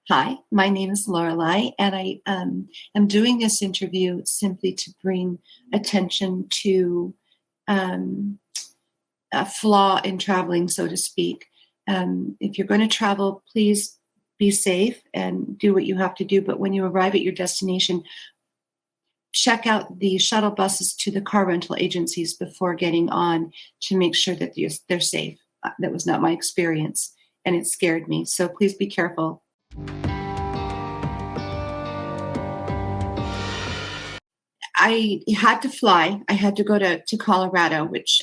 Hi, my name is Lorelei, and I am doing this interview simply to bring attention to um, a flaw in traveling, so to speak. If you're going to travel, please be safe and do what you have to do. But when you arrive at your destination, check out the shuttle buses to the car rental agencies before getting on to make sure that they're safe. That was not my experience, and it scared me. So please be careful. I had to fly. I had to go to Colorado, which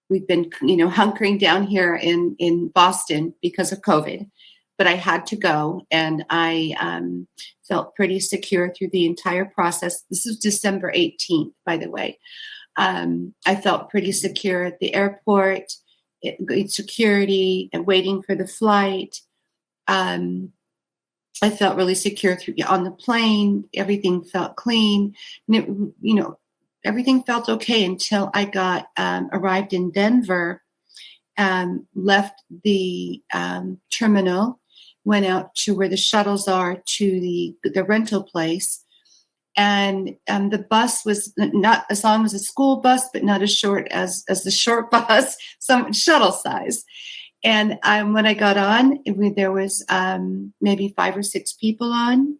we've been, hunkering down here in Boston because of COVID. But I had to go, and I felt pretty secure through the entire process. This is December 18th, by the way. I felt pretty secure at the airport, security, and waiting for the flight. I felt really secure on the plane. Everything felt clean. And everything felt okay until I arrived in Denver, left the terminal, went out to where the shuttles are to the rental place. And the bus was not as long as a school bus, but not as short as the short bus, some shuttle size. And when I got on, there was maybe 5 or 6 people on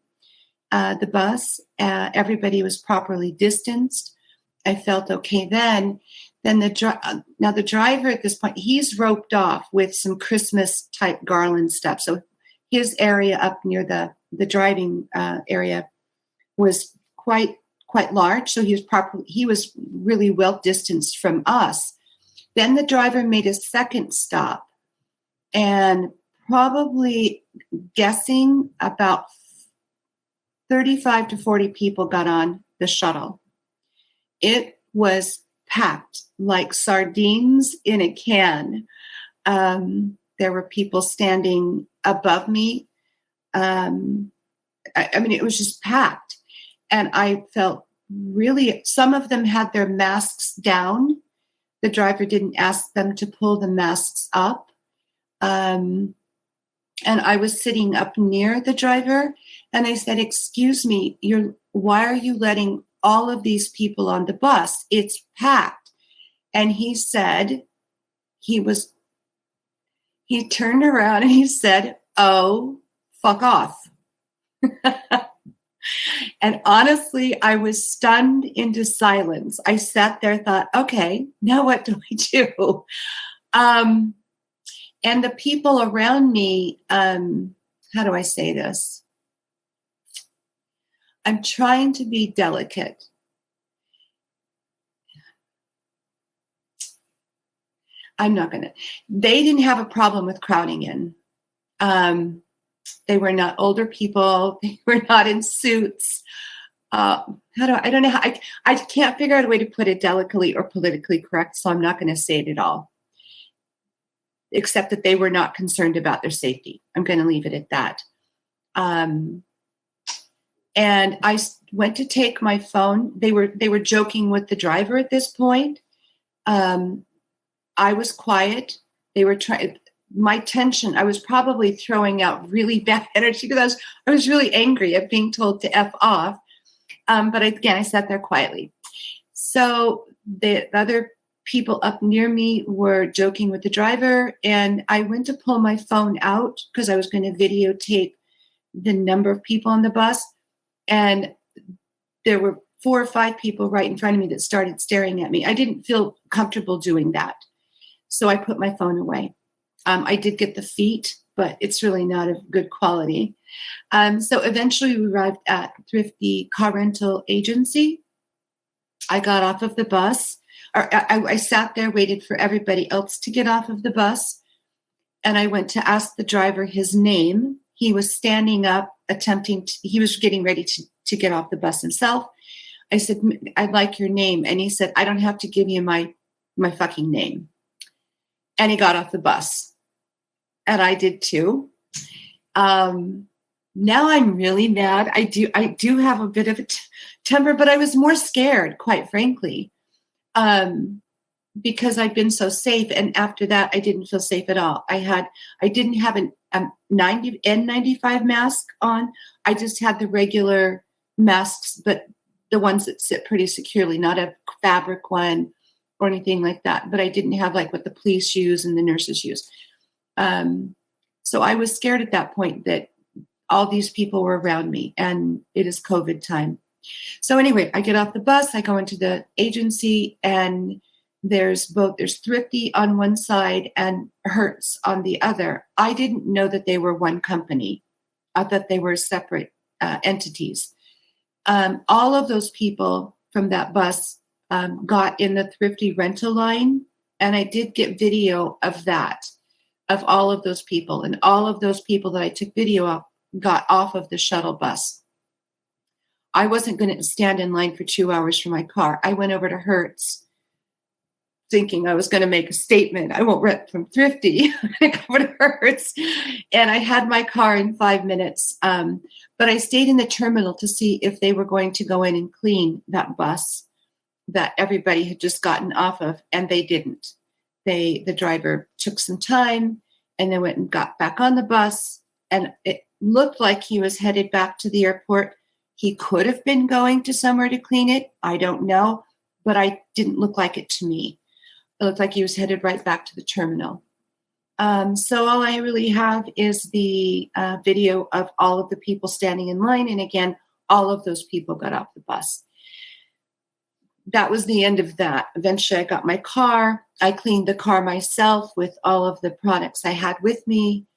the bus. Everybody was properly distanced. I felt okay then. Then now the driver at this point, he's roped off with some Christmas type garland stuff. So his area up near the driving area was quite large. So he was really well distanced from us. Then the driver made a second stop. And probably guessing about 35 to 40 people got on the shuttle. It was packed like sardines in a can. There were people standing above me. It was just packed. And I felt some of them had their masks down. The driver didn't ask them to pull the masks up. And I was sitting up near the driver, and I said, "Excuse me, why are you letting all of these people on the bus? It's packed." And he said, he turned around and he said, "Oh, fuck off." And honestly, I was stunned into silence. I sat there, thought, okay, now what do I do? And the people around me, how do I say this? I'm trying to be delicate. They didn't have a problem with crowding in. They were not older people. They were not in suits. I don't know I can't figure out a way to put it delicately or politically correct, so I'm not going to say it at all. Except that they were not concerned about their safety. I'm going to leave it at that. And I went to take my phone. They were joking with the driver at this point. I was quiet. They were trying. My tension. I was probably throwing out really bad energy because I was really angry at being told to F off. But I sat there quietly. So the other people up near me were joking with the driver, and I went to pull my phone out because I was going to videotape the number of people on the bus, and there were 4 or 5 people right in front of me that started staring at me. I didn't feel comfortable doing that, so I put my phone away. I did get the feet, but it's really not of good quality. So eventually we arrived at Thrifty Car Rental Agency. I got off of the bus. I sat there, waited for everybody else to get off of the bus, and I went to ask the driver his name. He was standing up, he was getting ready to get off the bus himself. I said, "I'd like your name." And he said, "I don't have to give you my fucking name." And he got off the bus. And I did too. Now I'm really mad. I do have a bit of a temper, but I was more scared, quite frankly. Because I'd been so safe, and after that, I didn't feel safe at all. I didn't have N95 mask on. I just had the regular masks, but the ones that sit pretty securely, not a fabric one or anything like that. But I didn't have like what the police use and the nurses use. So I was scared at that point that all these people were around me, and it is COVID time. So anyway, I get off the bus, I go into the agency, and there's Thrifty on one side and Hertz on the other. I didn't know that they were one company. I thought they were separate entities. All of those people from that bus got in the Thrifty rental line, and I did get video of that, of all of those people. And all of those people that I took video of got off of the shuttle bus. I wasn't going to stand in line for 2 hours for my car. I went over to Hertz thinking I was going to make a statement. I won't rent from Thrifty. I go over to Hertz, and I had my car in 5 minutes. But I stayed in the terminal to see if they were going to go in and clean that bus that everybody had just gotten off of, and they didn't. The driver took some time and then went and got back on the bus, and it looked like he was headed back to the airport. He could have been going to somewhere to clean it. I don't know, but I didn't look like it to me. It looked like he was headed right back to the terminal. So all I really have is the video of all of the people standing in line. And again, all of those people got off the bus. That was the end of that. Eventually I got my car. I cleaned the car myself with all of the products I had with me.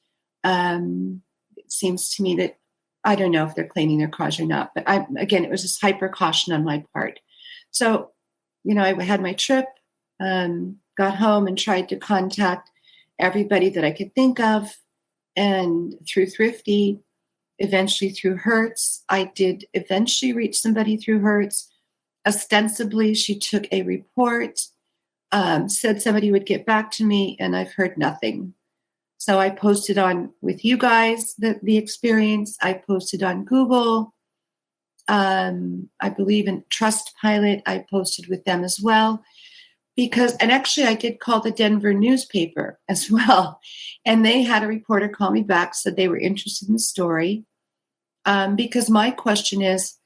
It seems to me that I don't know if they're cleaning their cars or not, but again, it was just hyper caution on my part. So, I had my trip, got home and tried to contact everybody that I could think of. And through Thrifty, eventually through Hertz, I did eventually reach somebody through Hertz. Ostensibly, she took a report, said somebody would get back to me, and I've heard nothing. So I posted on with you guys the experience. I posted on Google. I believe in Trustpilot. I posted with them as well. And actually I did call the Denver newspaper as well. And they had a reporter call me back, said they were interested in the story. Because my question is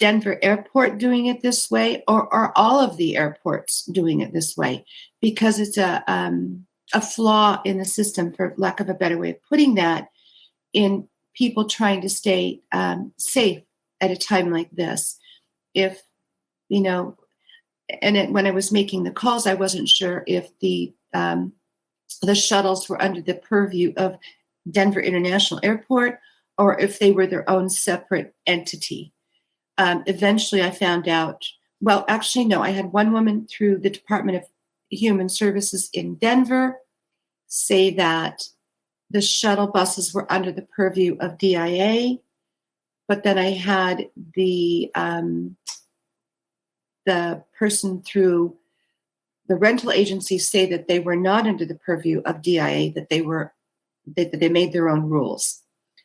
Denver Airport doing it this way, or are all of the airports doing it this way? Because it's a flaw in the system, for lack of a better way of putting that, in people trying to stay safe at a time like this. If, when I was making the calls, I wasn't sure if the shuttles were under the purview of Denver International Airport or if they were their own separate entity. Eventually I found out, well, actually, no, I had one woman through the Department of Human Services in Denver say that the shuttle buses were under the purview of DIA, but then I had the person through the rental agency say that they were not under the purview of DIA, that they made their own rules.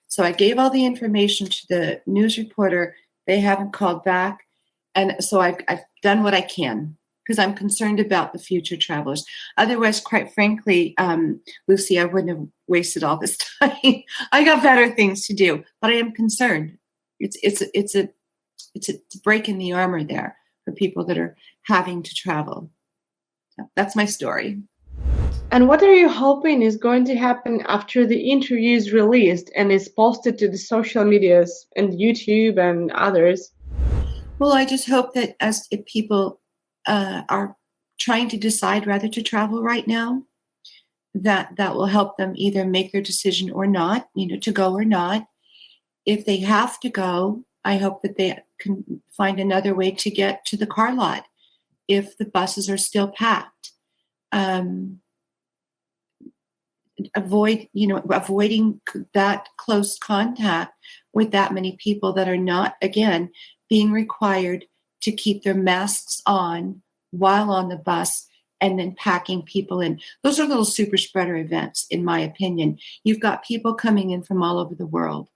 So I gave all the information to the news reporter. They haven't called back, and so I've done what I can, because I'm concerned about the future travelers. Otherwise, quite frankly, Lucy, I wouldn't have wasted all this time. I got better things to do, but I am concerned. It's a break in the armor there for people that are having to travel. So that's my story. And what are you hoping is going to happen after the interview is released and is posted to the social medias and YouTube and others? Well, I just hope that if people are trying to decide whether to travel right now, that will help them either make their decision or not, to go or not. If they have to go, I hope that they can find another way to get to the car lot if the buses are still packed. Avoiding that close contact with that many people that are not, again, being required to keep their masks on while on the bus and then packing people in. Those are little super spreader events, in my opinion. You've got people coming in from all over the world.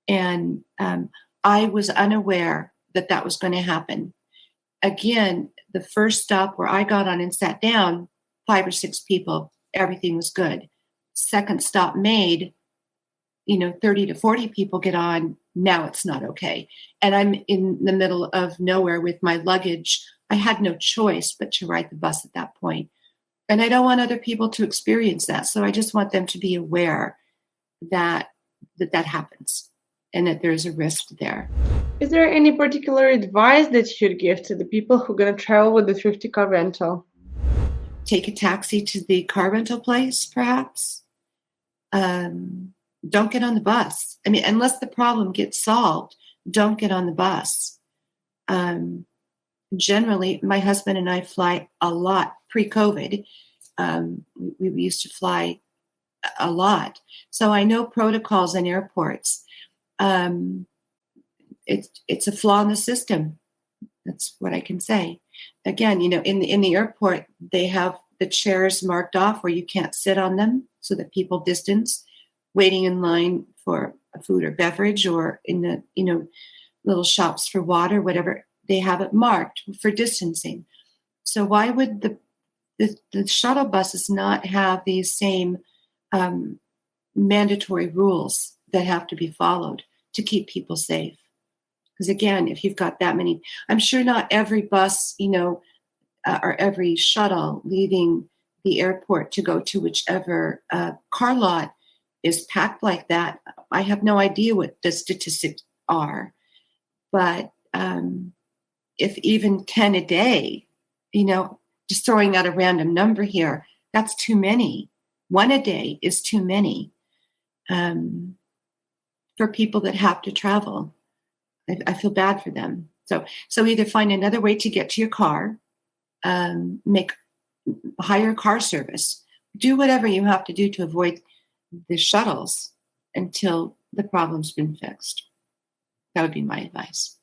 And I was unaware that was going to happen. Again, the first stop where I got on and sat down, 5 or 6 people, everything was good. second stop made, 30 to 40 people get on. Now it's not okay. And I'm in the middle of nowhere with my luggage. I had no choice but to ride the bus at that point. And I don't want other people to experience that. So I just want them to be aware that happens and that there's a risk there. Is there any particular advice that you'd give to the people who are going to travel with the Thrifty Car Rental? Take a taxi to the car rental place, perhaps. Don't get on the bus. I mean, unless the problem gets solved, don't get on the bus. Generally, my husband and I fly a lot pre-COVID. We used to fly a lot. So I know protocols in airports. It's a flaw in the system. That's what I can say. Again, in the airport, they have the chairs marked off where you can't sit on them so that people distance, waiting in line for a food or beverage, or in the, little shops for water, whatever, they have it marked for distancing. So why would the shuttle buses not have these same mandatory rules that have to be followed to keep people safe? Because again, if you've got that many, I'm sure not every bus, or every shuttle leaving the airport to go to whichever car lot is packed like that. I have no idea what the statistics are, but if even 10 a day, just throwing out a random number here, that's too many. One a day is too many for people that have to travel. I feel bad for them. So either find another way to get to your car, hire car service, do whatever you have to do to avoid the shuttles until the problem's been fixed. That would be my advice.